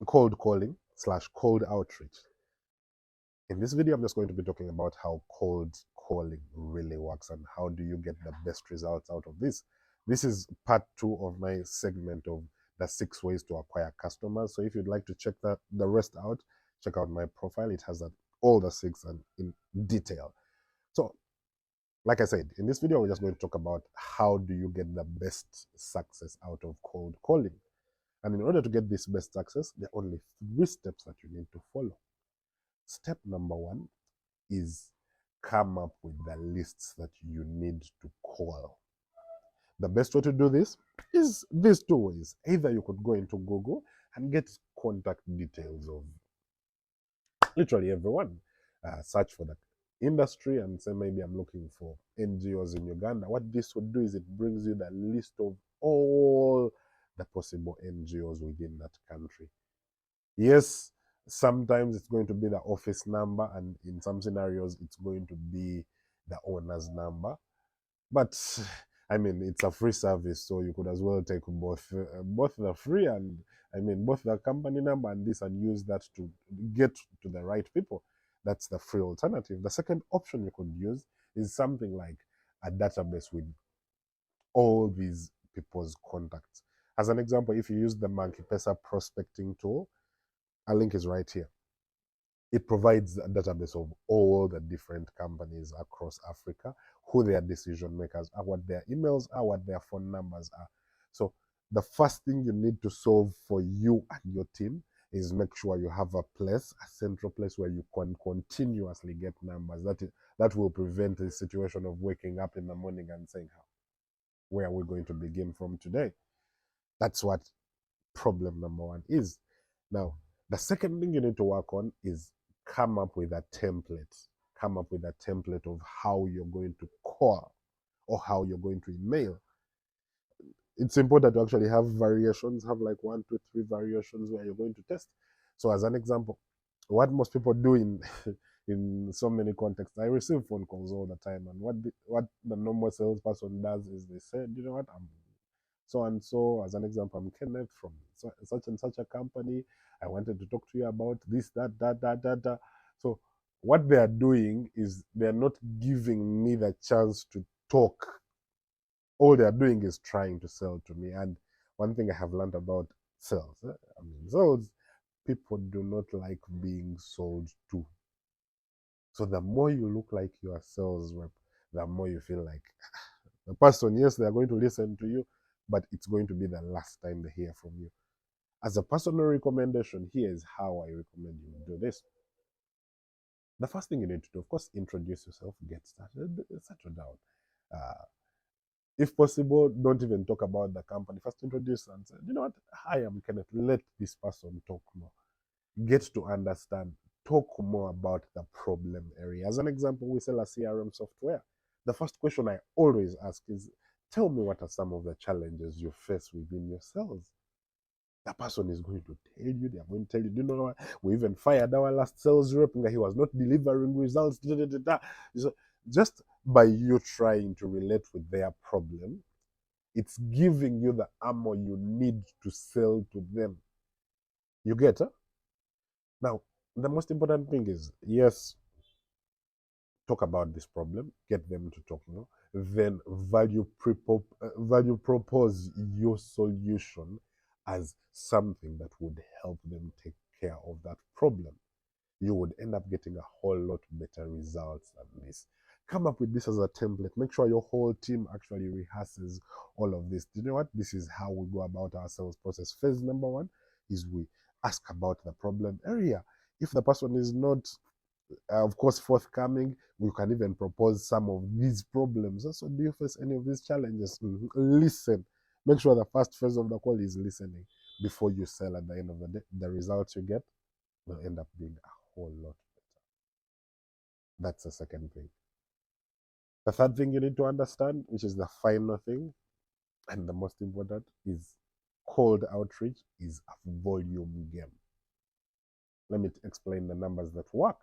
cold calling slash cold outreach. In this video, I'm just going to be talking about how cold calling really works and how do you get the best results out of this. This is part 2 of my segment of the 6 ways to acquire customers. So if you'd like to check the rest out, check out my profile. It has all the 6 and in detail. So like I said, in this video, we're just going to talk about how do you get the best success out of cold calling. And in order to get this best success, there are only 3 steps that you need to follow. Step number 1 is come up with the lists that you need to call. The best way to do this is these 2 ways. Either you could go into Google and get contact details of literally everyone. Search for the industry and say, maybe I'm looking for NGOs in Uganda. What this would do is it brings you the list of all the possible NGOs within that country. Yes, sometimes it's going to be the office number, and in some scenarios, it's going to be the owner's number. But I mean, it's a free service, so you could as well take both the free and both the company number and this, and use that to get to the right people. That's the free alternative. The second option you could use is something like a database with all these people's contacts. As an example, if you use the Monkey Pesa prospecting tool, a link is right here. It provides a database of all the different companies across Africa, who their decision makers are, what their emails are, what their phone numbers are. So the first thing you need to solve for you and your team is make sure you have a place, a central place where you can continuously get numbers. That will prevent the situation of waking up in the morning and saying, where are we going to begin from today? That's what problem number 1 is. Now, the second thing you need to work on is come up with a template. Come up with a template of how you're going to call or how you're going to email. It's important to actually have variations, have like 1, 2, 3 variations where you're going to test. So as an example, what most people do in in so many contexts, I receive phone calls all the time, and what the normal salesperson does is they say, you know what, I'm so and so. As an example, I'm Kenneth from such and such a company. I wanted to talk to you about this, that. So what they are doing is they're not giving me the chance to talk. All they are doing is trying to sell to me. And one thing I have learned about sales, sales, people do not like being sold to. So the more you look like you're a sales rep, the more you feel like the person, yes, they're going to listen to you, but it's going to be the last time they hear from you. As a personal recommendation, here is how I recommend you do this. The first thing you need to do, of course, introduce yourself, get started, settle down. Uh, if possible, don't even talk about the company. First, introduce and say, you know what, hi, I'm Kenneth. Let this person talk more. Get to understand, talk more about the problem area. As an example, we sell a CRM software. The first question I always ask is, tell me what are some of the challenges you face within your sales. The person is going to tell you, they are going to tell you, you know what, we even fired our last sales rep, he was not delivering results. So just by you trying to relate with their problem, it's giving you the ammo you need to sell to them. You get it? Now, the most important thing is, yes, talk about this problem, get them to talk more, then value propose your solution as something that would help them take care of that problem. You would end up getting a whole lot better results than this. Come up with this as a template. Make sure your whole team actually rehearses all of this. Do you know what? This is how we go about our sales process. Phase number 1 is we ask about the problem area. If the person is not of course, forthcoming, we can even propose some of these problems. So, do you face any of these challenges? Listen. Make sure the first phase of the call is listening before you sell. At the end of the day, the results you get will end up being a whole lot better. That's the second thing. The third thing you need to understand, which is the final thing and the most important, is cold outreach is a volume game. Let me explain the numbers that work.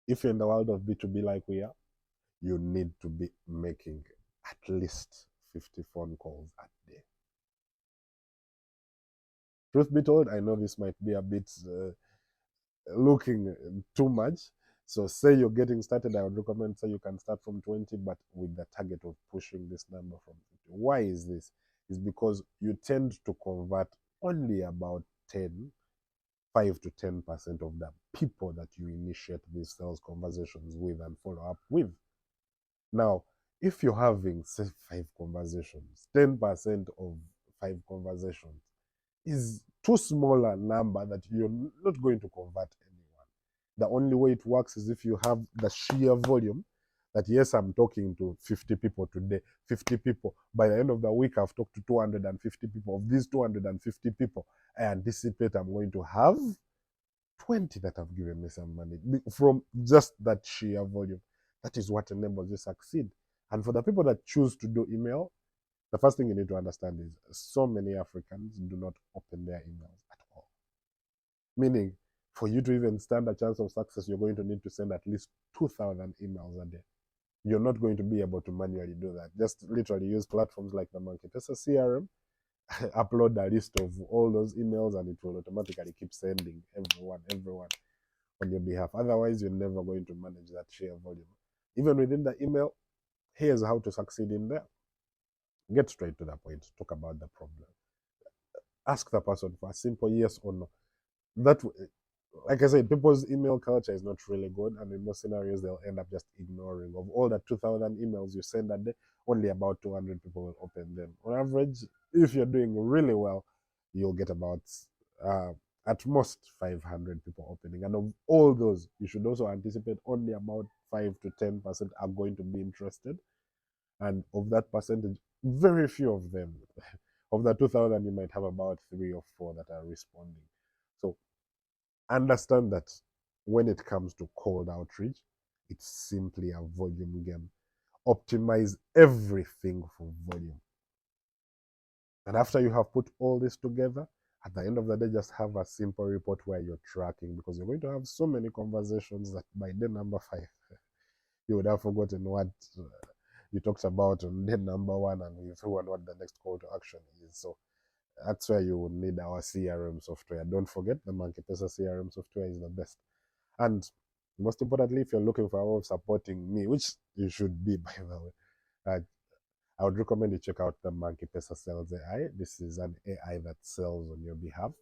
If you're in the world of B2B like we are, you need to be making at least 50 phone calls a day. Truth be told, I know this might be a bit looking too much. So say you're getting started, I would recommend say you can start from 20, but with the target of pushing this number from 50. Why is this? Is because you tend to convert only about 5 to 10% of the people that you initiate these sales conversations with and follow up with. Now, if you're having, say, 5 conversations, 10% of 5 conversations is too small a number that you're not going to convert anyone. The only way it works is if you have the sheer volume that, yes, I'm talking to 50 people today, 50 people. By the end of the week, I've talked to 250 people. Of these 250 people, I anticipate I'm going to have 20 that have given me some money from just that sheer volume. That is what enables you to succeed. And for the people that choose to do email, the first thing you need to understand is so many Africans do not open their emails at all. Meaning, for you to even stand a chance of success, you're going to need to send at least 2,000 emails a day. You're not going to be able to manually do that. Just literally use platforms like the Monkey Tessa CRM, upload a list of all those emails, and it will automatically keep sending everyone on your behalf. Otherwise, you're never going to manage that sheer volume. Even within the email, here's how to succeed in there. Get straight to the point. Talk about the problem. Ask the person for a simple yes or no. That, like I said, people's email culture is not really good, and in most scenarios, they'll end up just ignoring. Of all the 2,000 emails you send a day, only about 200 people will open them. On average, if you're doing really well, you'll get about at most 500 people opening. And of all those, you should also anticipate only about 5 to 10% are going to be interested. And of that percentage, very few of them, of the 2,000, you might have about 3 or 4 that are responding. So understand that when it comes to cold outreach, it's simply a volume game. Optimize everything for volume. And after you have put all this together, at the end of the day, just have a simple report where you're tracking, because you're going to have so many conversations that by day number 5, you would have forgotten what you talked about on day number 1, and you forgot what the next call to action is. So that's where you would need our CRM software. Don't forget, the Monkey Tessa CRM software is the best. And most importantly, if you're looking for a way of supporting me, which you should be, by the way, I would recommend you check out the Monkey Tessa Sales AI. This is an AI that sells on your behalf.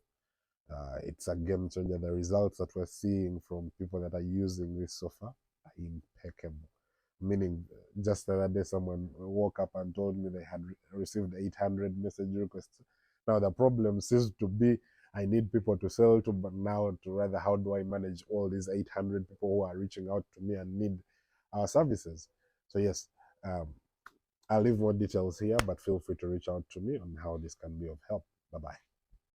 It's a game changer. The results that we're seeing from people that are using this so far are impeccable. Meaning, just the other day, someone woke up and told me they had received 800 message requests. Now, the problem seems to be I need people to sell to, but now to rather, how do I manage all these 800 people who are reaching out to me and need our services? So, yes, I'll leave more details here, but feel free to reach out to me on how this can be of help. Bye bye.